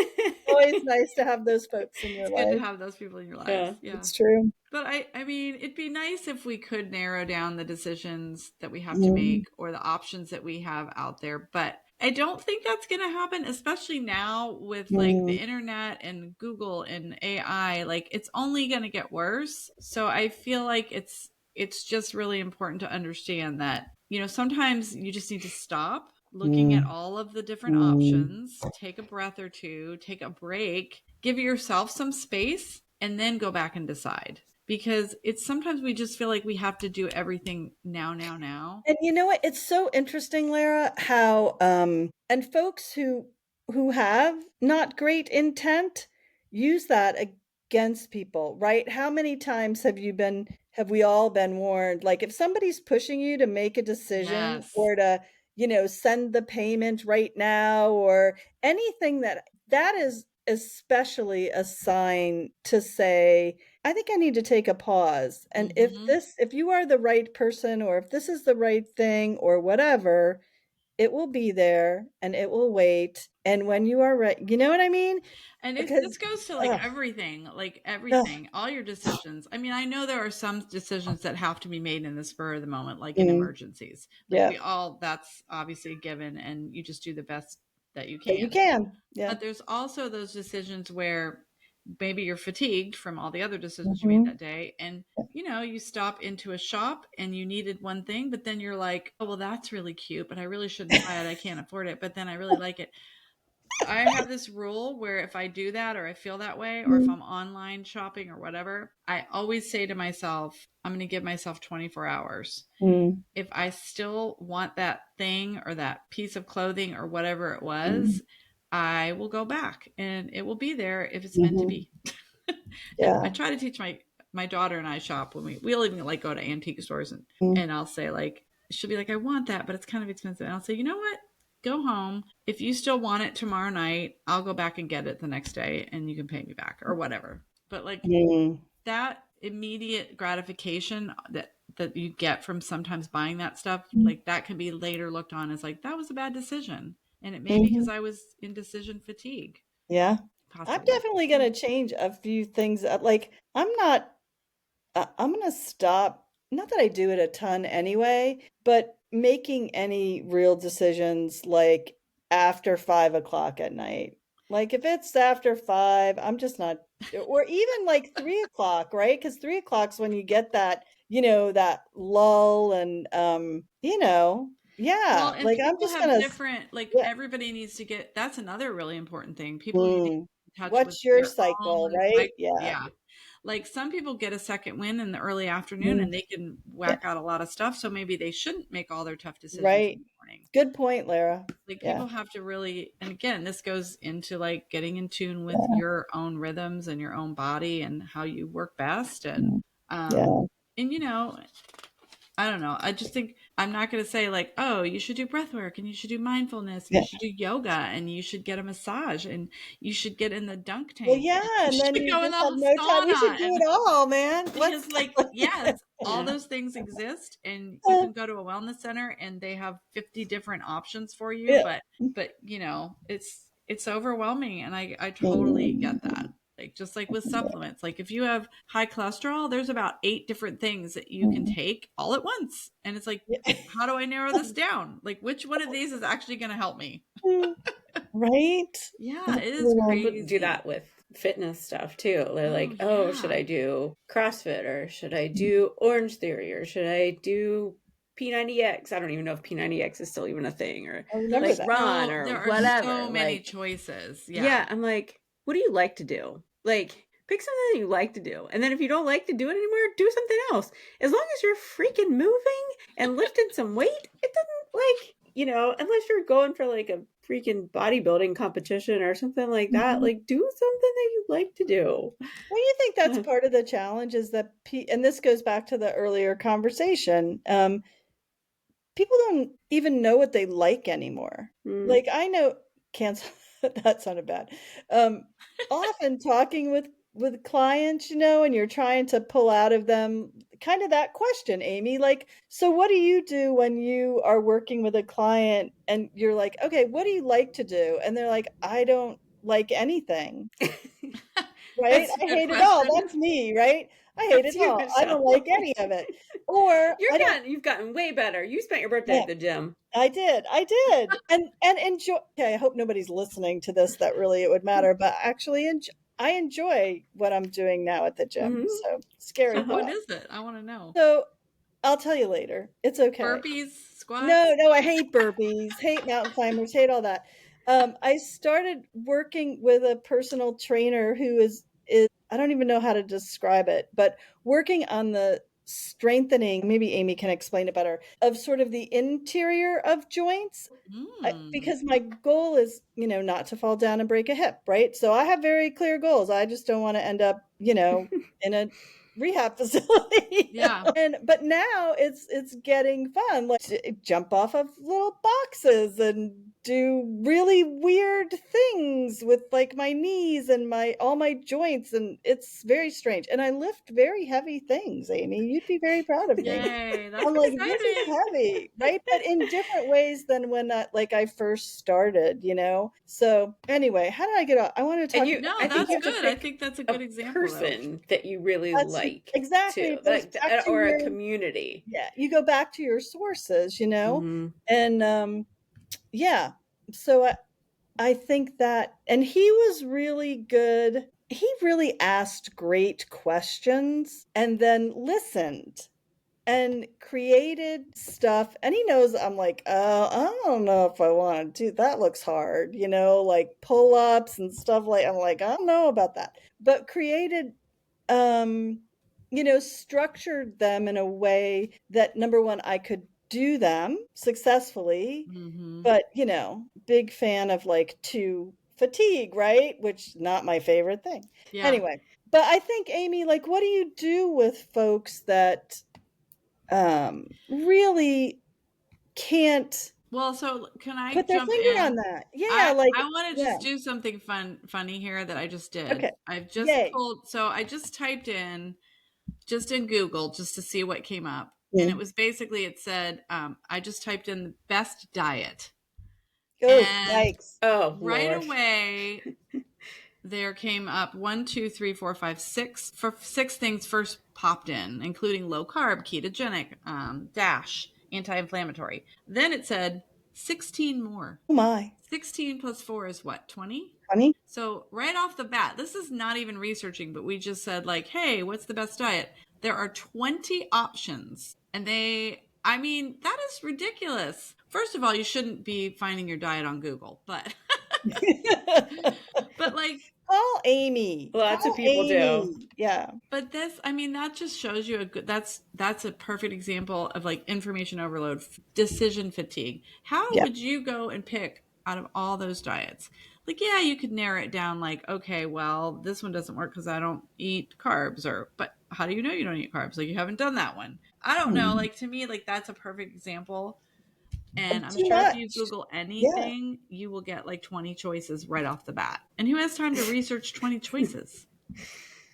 Always nice to have those folks in your it's good to life. have those people in your lives. Yeah. Yeah. It's true. But I mean, it'd be nice if we could narrow down the decisions that we have to Mm, make or the options that we have out there. But I don't think that's going to happen, especially now with like the mm, internet and Google and AI. Like it's only going to get worse. So I feel like it's just really important to understand that, sometimes you just need to stop looking at Mm. all of the different Mm. options, take a breath or two, take a break, give yourself some space, and then go back and decide. Because it's sometimes we just feel like we have to do everything now, now, now. And you know what? It's so interesting, Lara, how and folks who have not great intent use that against people, right? How many times have we all been warned? Like if somebody's pushing you to make a decision Yes. or to, send the payment right now or anything that is especially a sign to say, I think I need to take a pause. And Mm-hmm. if you are the right person or if this is the right thing or whatever, it will be there and it will wait. And when you are ready, you know what I mean? And this Because, goes to ugh, like ugh, everything, all your decisions. I mean, I know there are some decisions that have to be made in the spur of the moment, like in mm, emergencies. Like yeah, that's obviously a given, and you just do the best that you that you can. can. Yeah. But there's also those decisions where maybe you're fatigued from all the other decisions you made Hmm. that day, and you stop into a shop and you needed one thing, but then you're like, oh, well, that's really cute, but I really shouldn't buy it. I can't afford it, but then I really like it. I have this rule where if I do that or I feel that way or if Mm, I'm online shopping or whatever, I always say to myself, I'm going to give myself 24 hours. mm, If I still want that thing or that piece of clothing or whatever it mm, was, I will go back and it will be there if it's meant to mhm. be. And I Yeah. try to teach my daughter and I shop when we'll even like go to antique stores Mm, and I'll say like she'll be like I want that but it's kind of expensive and I'll say you know what, go home, if you still want it tomorrow night I'll go back and get it the next day and you can pay me back or whatever. But like mm, that immediate gratification that you get from sometimes buying that stuff, mm, like that can be later looked on as like that was a bad decision and it may be because mhm. I was in decision fatigue Yeah. I'm possibly. definitely going to change a few things. Like I'm not I'm gonna stop, not that I do it a ton anyway, but making any real decisions like after 5 o'clock at night. Like if it's after five, I'm just not, or even like 3 o'clock, right? Because 3 o'clock's when you get that, that lull and, Well, yeah, and like I'm people just have gonna, different, like yeah, everybody needs to get, that's another really important thing. People need to get mm, in touch with what's your their cycle, own right? cycle. Yeah, Yeah. Like some people get a second win in the early afternoon mm, and they can yeah, whack out a lot of stuff. So maybe they shouldn't make all their tough decisions in right. the morning. Good point, Lara. Like Yeah, people have to really, and again, this goes into like getting in tune with yeah, your own rhythms and your own body and how you work best. mm, Um, yeah, and I don't know. I just think I'm not going to say like, oh, you should do breath work and you should do mindfulness and you yeah. should do yoga and you should get a massage and you should get in the dunk Well, tank yeah, and you and then should you go in just have the no time. We should sauna do and it all, man. because Let's like yes, all Yeah. those things exist and you can go to a wellness center and they have 50 different options for you, yeah. but it's overwhelming and I totally get that. Mm, Like just like with supplements, like if you have high cholesterol, there's about 8 different things that you can mm, take all at once. And it's like, yeah. how do I narrow this down? Like which one of these is actually going to help me? Mm, right? Yeah, That's it is People do crazy. that with fitness stuff too. They're Oh like, oh, should yeah. I do CrossFit or should I do Orange Theory or should I do P90X? I don't even know if P90X is still even a thing or I remember like There's that. run so or there are whatever. so many Like, choices. Yeah. yeah, I'm like, what do you like to do? Like, pick something that you like to do. And then if you don't like to do it anymore, do something else. As long as you're freaking moving and lifting some weight, it doesn't like, unless you're going for like a freaking bodybuilding competition or something like that, Mhm. like do something that you like to do. Well, you think that's part of the challenge is that, and this goes back to the earlier conversation. People don't even know what they like anymore. Mm. Like I know cancel that sounded bad. Um, Often talking with clients, and you're trying to pull out of them kind of that question, Amy, like, so what do you do when you are working with a client and you're like, okay, what do you like to do? And they're like, I don't like anything, right? That's a I good hate it all. question. That's me, right? I hate it That's you, all. I don't like Michelle. any of it. Or I don't, You've gotten way better. You spent your birthday yeah. at the gym. I did, and enjoy. Okay, I hope nobody's listening to this that really it would matter, but actually, I enjoy what I'm doing now at the gym. Hmm. So scary So what thought. is it? I want to know. So I'll tell you later. It's okay. Burpees, No, squats. no, I hate burpees, hate mountain climbers, hate all that. I started working with a personal trainer who is I don't even know how to describe it, but working on the strengthening, maybe Amy can explain it better, of sort of the interior of joints. Mm. Because my goal is, not to fall down and break a hip, right? So I have very clear goals. I just don't want to end up, in a rehab facility. Yeah. But now it's getting fun, like to jump off of little boxes and do really weird things with like my knees and my all my joints, and it's very strange. And I lift very heavy things, Amy. You'd be very proud of me. Yay, that's I'm like, this is exciting. heavy, right? But in different ways than when I first started, So anyway, how did I get off? I want to And talk you, about No, I think that's you have to good. I pick think that's a a good example, though. person that you really that's like exactly too, it goes like, back to or a your community. yeah, you go back to your sources, Hmm. and yeah. So I think that, and he was really good. He really asked great questions and then listened and created stuff. And he knows I'm like, I don't know if I want to do that. Looks hard, like pull ups and stuff. Like, I'm like, I don't know about that. But created, um, structured them in a way that number one, I could do them successfully. Hmm. But, big fan of like to fatigue, right? Which not my favorite thing. Yeah. Anyway, but I think Amy, like, what do you do with folks that really can't Well, so can I put their jump finger on in? that? Yeah, I want to yeah. just do something funny here that I just did. Okay. I've just Yay. pulled, so I just typed in just in Google just to see what came up. And it Mm. was basically, it said, I just typed in the best diet. Oh, And yikes. Oh right Lord. away, there came up one, two, three, four, five, six. For six things first popped in, including low carb, ketogenic, DASH, anti-inflammatory. Then it said 16 more. Oh my. 16 plus 4 is what, 20? Honey? So right off the bat, this is not even researching, but we just said like, hey, what's the best diet? There are 20 options. And I mean, that is ridiculous. First of all, you shouldn't be finding your diet on Google, but but like, Call Amy. Lots of Call people do. Amy. Yeah. but this, I mean, that just shows you a good, that's a perfect example of like information overload, decision fatigue. How Yeah. would you go and pick out of all those diets? Like, yeah, you could narrow it down like, okay, well, this one doesn't work because I don't eat carbs, but how do you know you don't eat carbs? Like, you haven't done that one. I don't know. Mm. Like, to me, like, that's a perfect example. And I'm Too sure if you much. Google Yeah. anything, you will get like 20 choices right off the bat. And who has time to research 20 choices?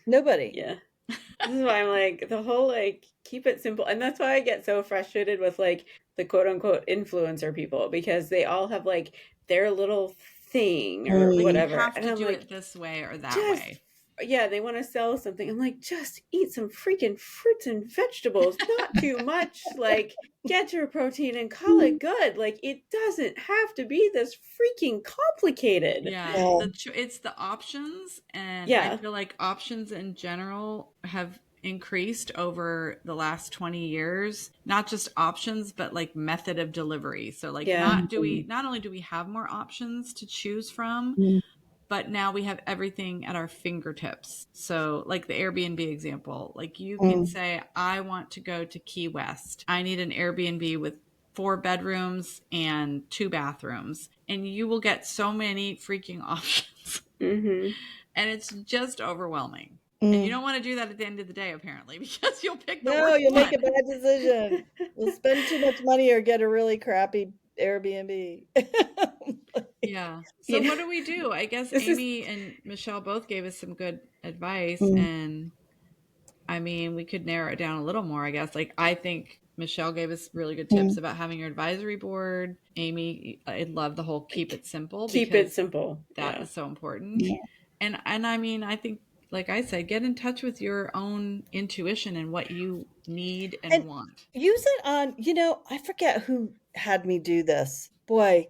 Nobody. Yeah. This is why I'm like, the whole like keep it simple. And that's why I get so frustrated with like the quote unquote influencer people, because they all have like their little thing or Like, you whatever. have And to I'm do like, it this way or that just, way. yeah, they want to sell something. I'm like, just eat some freaking fruits and vegetables, not too much. Like, get your protein and call it good. Like, it doesn't have to be this freaking complicated. Yeah, Yeah. it's the options, and I Yeah. feel like options in general have increased over the last 20 years. Not just options, but like method of delivery. So like, Yeah. not only do we have more options to choose from, Mm. but now we have everything at our fingertips. So, like the Airbnb example, like you can Mm. say, I want to go to Key West. I need an Airbnb with 4 bedrooms and 2 bathrooms. And you will get so many freaking options. Mm-hmm. And it's just overwhelming. And you Mm. don't want to do that at the end of the day, apparently, because you'll pick the No, worst you'll make a one. bad decision. You'll spend too much money or get a really crappy Airbnb. Yeah. You So, know, what do we do? I guess this is, Amy and Michelle both gave us some good advice. Mm. And I mean, we could narrow it down a little more, I guess. Like, I think Michelle gave us really good tips Mm. about having your advisory board. Amy, I love the whole keep it simple keep it because simple. that Yeah. is so important. Yeah. And I mean, I think, like I said, get in touch with your own intuition and what you need and And want. use it on, I forget who had me do this. Boy,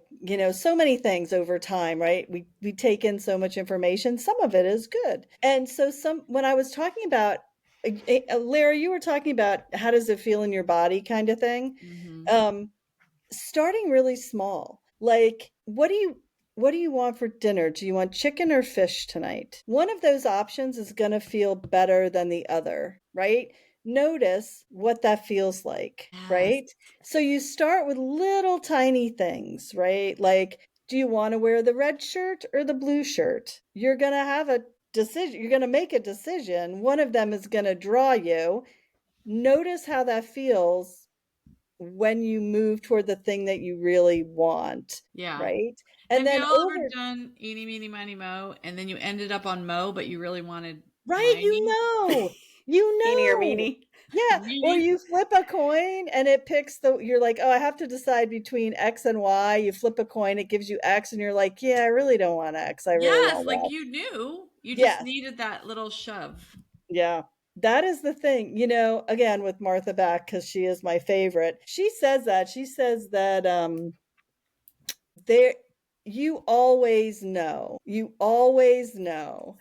so many things over time, right? We take in so much information. Some of it is good. And so when I was talking about, Lara, you were talking about how does it feel in your body kind of thing. Mm-hmm. Starting really small. Like, what do you want for dinner? Do you want chicken or fish tonight? One of those options is going to feel better than the other, right? Notice what that feels like, Yes. right? So you start with little tiny things, right? Like, do you want to wear the red shirt or the blue shirt? You're going to have a decision. You're going to make a decision. One of them is going to draw you. Notice how that feels when you move toward the thing that you really want, Yeah. right? And Have then y'all ever over, done eeny, meeny, miny, mo, and then you ended up on mo, but you really wanted right, miny? you Eeny or know. meeny. Yeah, or Meeny? you flip a coin and it picks you're like, oh, I have to decide between X and Y. You flip a coin, it gives you X, and you're like, yeah, I really don't want X. I really Yes, want like Y. you knew. You just Yes, needed that little shove. yeah. That is the thing, again with Martha Back, because she is my favorite. She says that. She says that there you always know. You always know.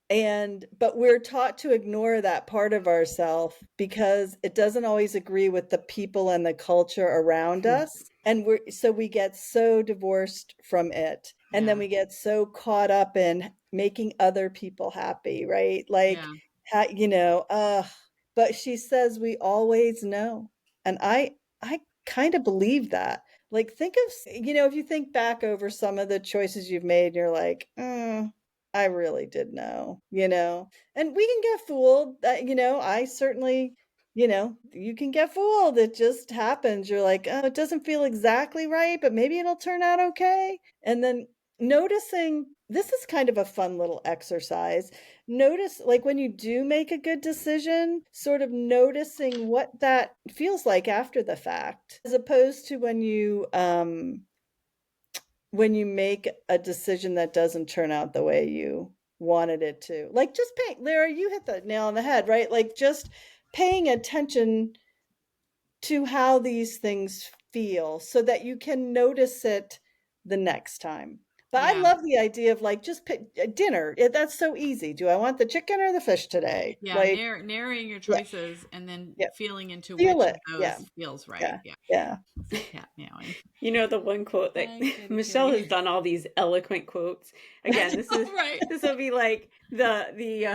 And but we're taught to ignore that part of ourselves because it doesn't always agree with the people and the culture around us. And we get so divorced from it. And then Yeah. we get so caught up in making other people happy, right? Like Yeah. but she says we always know. And I kind of believe that. Like, think of, if you think back over some of the choices you've made, you're like, I really did know. And we can get fooled. I certainly, you can get fooled. It just happens. You're like, oh, it doesn't feel exactly right, but maybe it'll turn out okay. And then noticing this is kind of a fun little exercise. Notice, like, when you do make a good decision, sort of noticing what that feels like after the fact, as opposed to when you make a decision that doesn't turn out the way you wanted it to. Like, just Lara, you hit the nail on the head, right? Like, just paying attention to how these things feel so that you can notice it the next time. But I Yeah. love the idea of, like, just pick dinner. That's so easy. Do I want the chicken or the fish today? Yeah. Like, Narrowing your yeah, choices and then yeah, feeling into feel which of it. Yeah, those feels right. yeah, Yeah. yeah. It's like cat meowing. You know the one quote that Hi, kitty, Michelle has kitty. done all these eloquent quotes. I Again, this is know, right? this will be like the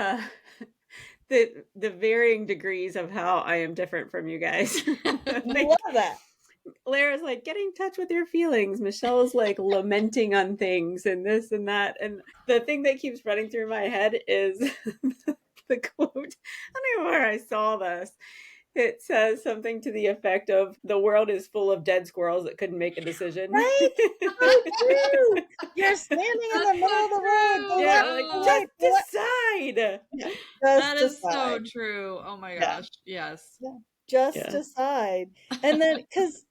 varying degrees of how I am different from you guys. Love Like that. Lara's like, get in touch with your feelings. Michelle's like lamenting on things and this and that. And the thing that keeps running through my head is the quote. I don't know where I saw this. It says something to the effect of the world is full of dead squirrels that couldn't make a decision. Right? So true. You're standing in the That's so middle of the road. Go Yeah, left, true. like go Oh, just right, go left. decide. Yeah, that just is so decide. true. Oh my Yeah, gosh. Yes. yeah. Just Yeah. decide. And then, because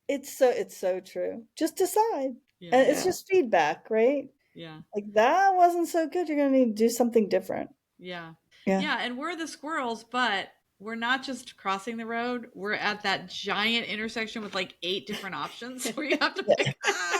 it's so true. Just decide. Yeah. And it's Yeah. just feedback, right? Yeah. Like, that wasn't so good. You're gonna need to do something different. Yeah. Yeah. Yeah. And we're the squirrels, but we're not just crossing the road. We're at that giant intersection with like 8 different options where you have to Yeah. pick,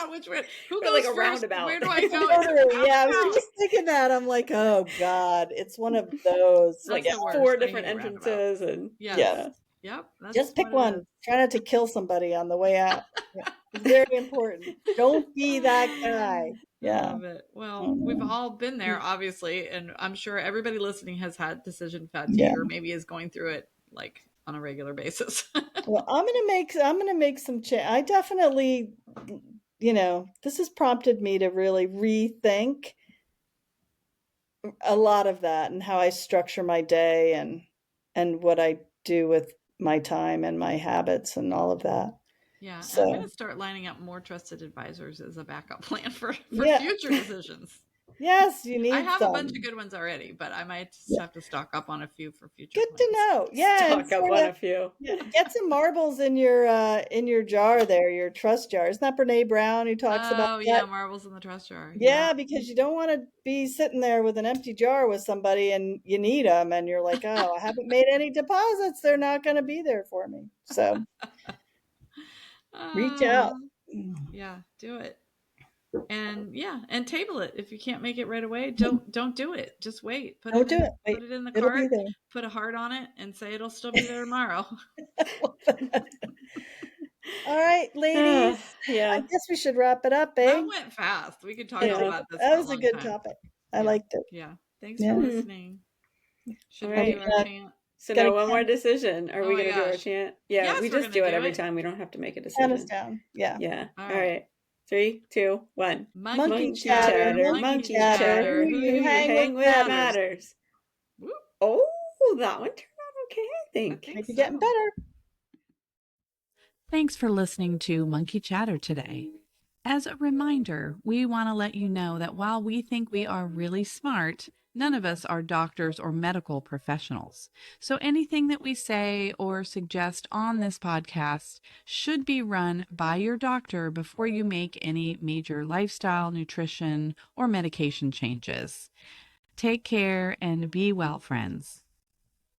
which way, who Or like goes a first? roundabout. Where do I go? It's a Totally. Yeah, I was roundabout. just thinking that. I'm like, oh God, it's one of those. Like That's Yeah. the worst. four I different hate roundabouts. entrances and Yes. Yeah. yeah. Yep. That's Just pick what it one. is. Try not to kill somebody on the way out. Yeah. It's very important. Don't be that guy. I Yeah. love it. Well, we've Mhm. all been there, obviously, and I'm sure everybody listening has had decision Yeah. fatigue or maybe is going through it like on a regular basis. Well, I'm gonna make some change. I definitely, this has prompted me to really rethink a lot of that and how I structure my day and what I do with my time and my habits and all of that. Yeah, and I'm going to So, start lining up more trusted advisors as a backup plan for yeah. future decisions. Yes, you I need have a bunch of some. good ones already, but I might just Yeah. have to stock up on a few for future Good to plans. know. Yeah, and Stock up sort on of, a few. yeah, get some marbles in your jar there, your trust jar. Isn't that Brene Brown who talks about Oh, yeah, that? marbles in the trust jar. Yeah. Yeah, because you don't want to be sitting there with an empty jar with somebody and you need them and you're like, oh, I haven't made any deposits. They're not going to be there for me. So reach Oh, out. well, yeah, do it. And yeah, and table it. If you can't make it right away, don't do it. Just wait. Put Don't it do it. in Wait, put it in the it'll be cart, there. put a heart on it, and say it'll still be there tomorrow. All right, ladies. I Yeah. guess we should wrap it up, eh? That went fast. We could talk It all did. Yeah. about this That for a was a long good time. topic. I Yeah. liked it. Yeah. Thanks for Yeah. listening. Should All we Are we do right. our gonna, chant? So gonna now one more count, decision. Are Oh we my going to do our gosh. chant? Yeah, Yes, we we're just gonna do it do every it. time. We don't have to make a count us decision. down? Yeah. Yeah. All All right. right. 3, 2, 1. Monkey Monkey chatter, chatter, monkey monkey chatter. chatter. Who Who you you hang with hang with matters. matters. Whoop, Oh, that one turned out okay, I I think. think Maybe so. getting better. Thanks for listening to Monkey Chatter today. As a reminder, we want to let you know that while we think we are really smart, none of us are doctors or medical professionals. So anything that we say or suggest on this podcast should be run by your doctor before you make any major lifestyle, nutrition, or medication changes. Take care and be well, friends.